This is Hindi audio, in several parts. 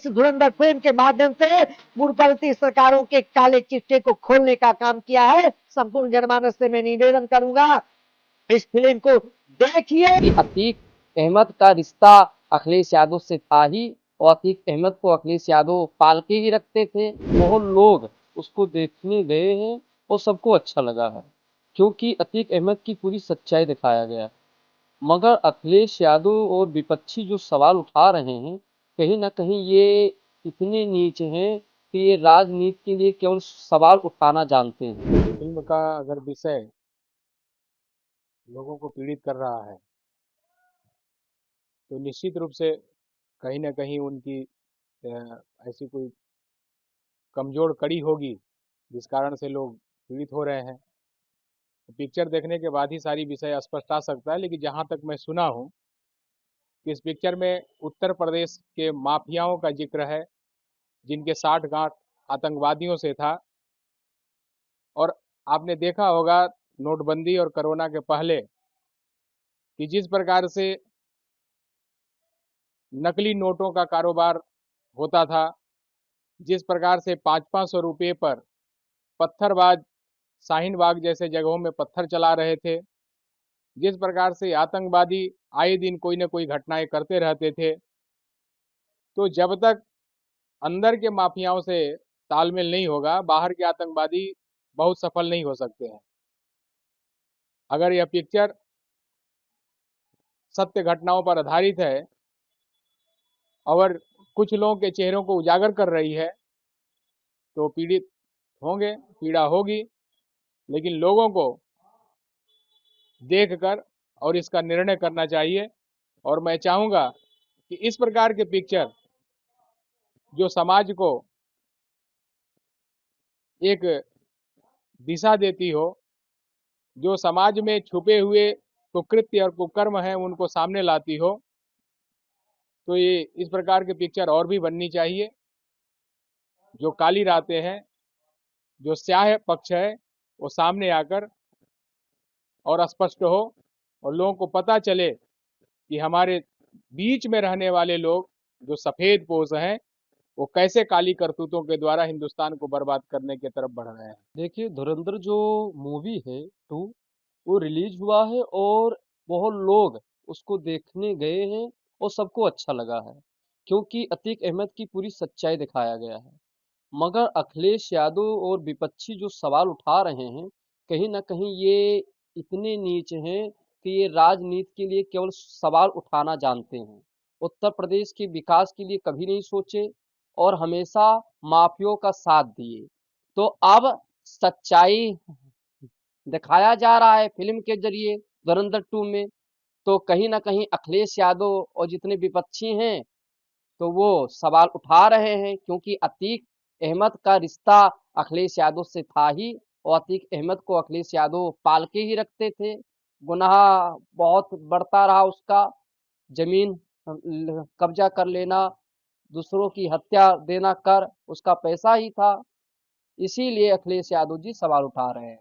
इस धुरंधर फिल्म के माध्यम से पूर्ववर्ती सरकारों के काले चिट्ठे को खोलने का काम किया है। संपूर्ण जनमानस से मैं निवेदन करूंगा, इस फिल्म को देखिए। अतीक अहमद का रिश्ता अखिलेश यादव से था ही, और अतीक अहमद को अखिलेश यादव पाल के ही रखते थे। बहुत लोग उसको देखने गए हैं और सबको अच्छा लगा है, क्योंकि अतीक अहमद की पूरी सच्चाई दिखाया गया। मगर अखिलेश यादव और विपक्षी जो सवाल उठा रहे हैं, कहीं ना कहीं ये इतने नीच हैं कि ये राजनीति के लिए केवल सवाल उठाना जानते हैं। फिल्म का अगर विषय लोगों को पीड़ित कर रहा है तो निश्चित रूप से कहीं ना कहीं उनकी ऐसी कोई कमजोर कड़ी होगी जिस कारण से लोग पीड़ित हो रहे हैं। तो पिक्चर देखने के बाद ही सारी विषय स्पष्ट आ सकता है, लेकिन जहाँ तक मैं सुना हूँ कि इस पिक्चर में उत्तर प्रदेश के माफियाओं का जिक्र है, जिनके साठ-गांठ आतंकवादियों से था। और आपने देखा होगा नोटबंदी और कोरोना के पहले कि जिस प्रकार से नकली नोटों का कारोबार होता था, जिस प्रकार से 500-500 रुपये पर पत्थरबाज शाहीन बाग जैसे जगहों में पत्थर चला रहे थे, जिस प्रकार से आतंकवादी आए दिन कोई न कोई घटनाएं करते रहते थे, तो जब तक अंदर के माफियाओं से तालमेल नहीं होगा, बाहर के आतंकवादी बहुत सफल नहीं हो सकते हैं। अगर यह पिक्चर सत्य घटनाओं पर आधारित है और कुछ लोगों के चेहरों को उजागर कर रही है, तो पीड़ित होंगे, पीड़ा होगी, लेकिन लोगों को देखकर और इसका निर्णय करना चाहिए। और मैं चाहूँगा कि इस प्रकार के पिक्चर जो समाज को एक दिशा देती हो, जो समाज में छुपे हुए कुकृत्य और कुकर्म हैं उनको सामने लाती हो, तो ये इस प्रकार के पिक्चर और भी बननी चाहिए। जो काली रातें हैं, जो स्याह पक्ष है, वो सामने आकर और स्पष्ट हो और लोगों को पता चले कि हमारे बीच में रहने वाले लोग जो सफेद पोश हैं, वो कैसे काली करतूतों के द्वारा हिंदुस्तान को बर्बाद करने की तरफ बढ़ रहे हैं। देखिए, धुरंधर जो मूवी है 2, वो रिलीज हुआ है और बहुत लोग उसको देखने गए हैं और सबको अच्छा लगा है, क्योंकि अतीक अहमद की पूरी सच्चाई दिखाया गया है। मगर अखिलेश यादव और विपक्षी जो सवाल उठा रहे हैं, कहीं ना कहीं ये इतने नीच हैं कि ये राजनीति के लिए केवल सवाल उठाना जानते हैं। उत्तर प्रदेश के विकास के लिए कभी नहीं सोचे और हमेशा माफियों का साथ दिए। तो अब सच्चाई दिखाया जा रहा है फिल्म के जरिए धुरंधर 2 में। तो कहीं ना कहीं अखिलेश यादव और जितने विपक्षी हैं, तो वो सवाल उठा रहे हैं, क्योंकि अतीक अहमद का रिश्ता अखिलेश यादव से था ही, और अतीक अहमद को अखिलेश यादव पाल के ही रखते थे। गुनाह बहुत बढ़ता रहा उसका, जमीन कब्जा कर लेना, दूसरों की हत्या देना कर उसका पैसा ही था। इसीलिए अखिलेश यादव जी सवाल उठा रहे हैं।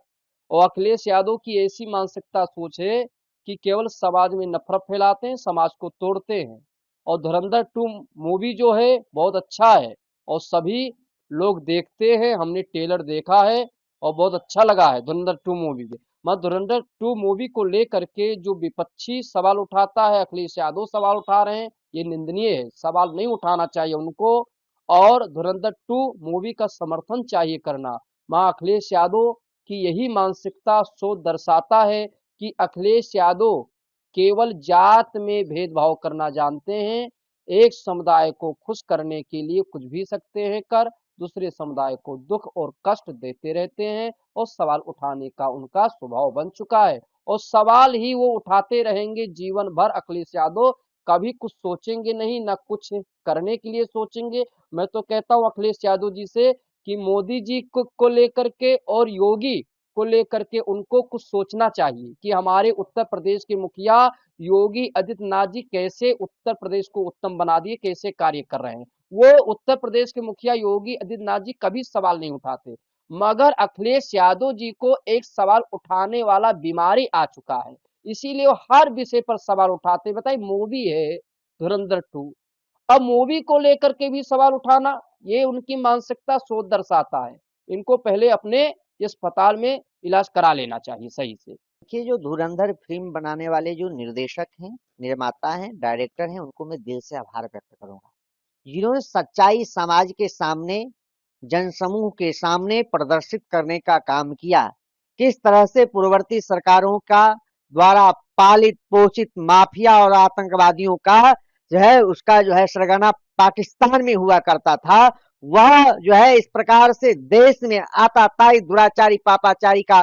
और अखिलेश यादव की ऐसी मानसिकता सोच है कि केवल समाज में नफरत फैलाते हैं, समाज को तोड़ते हैं। और धुरंधर 2 मूवी जो है बहुत अच्छा है और सभी लोग देखते हैं, हमने ट्रेलर देखा है और बहुत अच्छा लगा है धुरंधर 2 मूवी में। मैं धुरंधर 2 मूवी को लेकर के जो विपक्षी सवाल उठाता है, अखिलेश यादव सवाल उठा रहे हैं, ये निंदनीय है, सवाल नहीं उठाना चाहिए उनको। और धुरंधर 2 मूवी का समर्थन चाहिए करना। मां अखिलेश यादव की यही मानसिकता सोच दर्शाता है कि अखिलेश यादव केवल जात में भेदभाव करना जानते हैं। एक समुदाय को खुश करने के लिए कुछ भी सकते हैं कर, दूसरे समुदाय को दुख और कष्ट देते रहते हैं, और सवाल उठाने का उनका स्वभाव बन चुका है और सवाल ही वो उठाते रहेंगे जीवन भर। अखिलेश यादव कभी कुछ सोचेंगे नहीं, ना कुछ करने के लिए सोचेंगे। मैं तो कहता हूँ अखिलेश यादव जी से कि मोदी जी को लेकर के और योगी को लेकर के उनको कुछ सोचना चाहिए कि हमारे उत्तर प्रदेश के मुखिया योगी आदित्यनाथ जी कैसे उत्तर प्रदेश को उत्तम बना दिए, कैसे कार्य कर रहे हैं। वो उत्तर प्रदेश के मुखिया योगी आदित्यनाथ जी कभी सवाल नहीं उठाते, मगर अखिलेश यादव जी को एक सवाल उठाने वाला बीमारी आ चुका है, इसीलिए वो हर विषय पर सवाल उठाते। बताइए, मूवी है धुरंधर 2, अब मूवी को लेकर के भी सवाल उठाना, ये उनकी मानसिकता सोच दर्शाता है। इनको पहले अपने अस्पताल में इलाज करा लेना चाहिए सही से। देखिए, जो धुरंधर फिल्म बनाने वाले जो निर्देशक हैं, निर्माता हैं, डायरेक्टर हैं, उनको मैं दिल से आभार व्यक्त करूंगा, जिन्होंने सच्चाई समाज के सामने, जनसमूह के सामने प्रदर्शित करने का काम किया। किस तरह से पूर्ववर्ती सरकारों का द्वारा पालित पोषित माफिया और आतंकवादियों का उसका सरगना पाकिस्तान में हुआ करता था, वह इस प्रकार से देश में आताताई दुराचारी पापाचारी का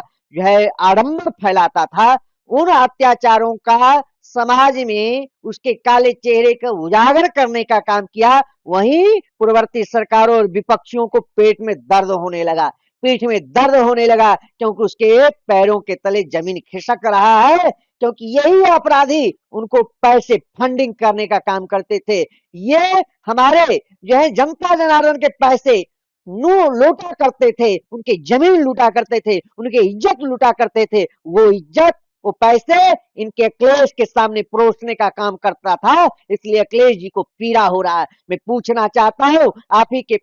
आडंबर फैलाता था। उन अत्याचारों का समाज में उसके काले चेहरे को उजागर करने का काम किया। वहीं पूर्ववर्ती सरकारों और विपक्षियों को पेट में दर्द होने लगा, पीठ में दर्द होने लगा, क्योंकि उसके पैरों के तले जमीन खिसक रहा है, क्योंकि यही अपराधी उनको पैसे फंडिंग करने का काम करते थे। ये हमारे जनता जनार्दन के पैसे लूटा करते थे, उनकी जमीन लूटा करते थे, उनकी इज्जत लूटा करते थे। वो इज्जत, वो पैसे इनके अखिलेश के सामने परोसने का काम करता था, इसलिए अखिलेश जी को पीड़ा हो रहा है। मैं पूछना चाहता हूँ, आप ही के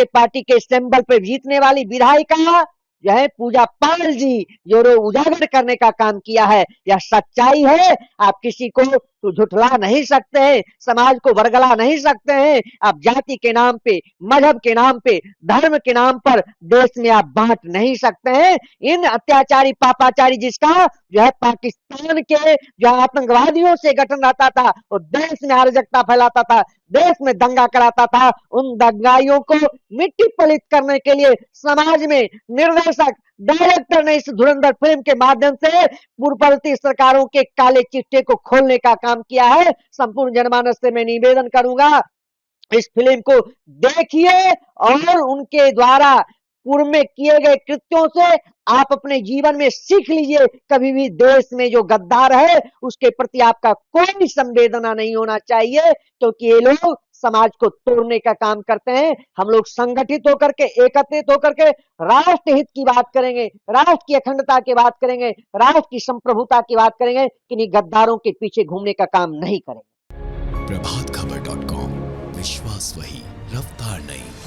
पार्टी के सिंबल पे जीतने वाली विधायिका पूजा पाल जी, जो उजागर करने का काम किया है, यह सच्चाई है। आप किसी को तो झुठला नहीं सकते हैं, समाज को वर्गला नहीं सकते हैं। आप जाति के नाम पे, मजहब के नाम पे, धर्म के नाम पर देश में आप बांट नहीं सकते हैं। इन अत्याचारी पापाचारी जिसका पाकिस्तान के आतंकवादियों से गठन रहता था और देश में अराजकता फैलाता था, देश में दंगा कराता था, उन दंगाइयों को मिट्टी पलित करने के लिए समाज में निर्देशक डायरेक्टर ने इस धुरंधर फिल्म के माध्यम से पूर्ववर्ती सरकारों के काले चिट्ठे को खोलने का काम किया है। संपूर्ण जनमानस से मैं निवेदन करूंगा, इस फिल्म को देखिए और उनके द्वारा पूर्व में किए गए कृत्यों से आप अपने जीवन में सीख लीजिए। कभी भी देश में जो गद्दार है उसके प्रति आपका कोई संवेदना नहीं होना चाहिए, क्योंकि ये लोग समाज को तोड़ने का काम करते हैं। हम लोग संगठित होकर के, एकत्रित होकर के राष्ट्र हित की बात करेंगे, राष्ट्र की अखंडता की बात करेंगे, राष्ट्र की संप्रभुता की बात करेंगे, किन्हीं गद्दारों के पीछे घूमने का काम नहीं करेंगे। प्रभातखबर.com, विश्वास वही, रफ्तार नहीं।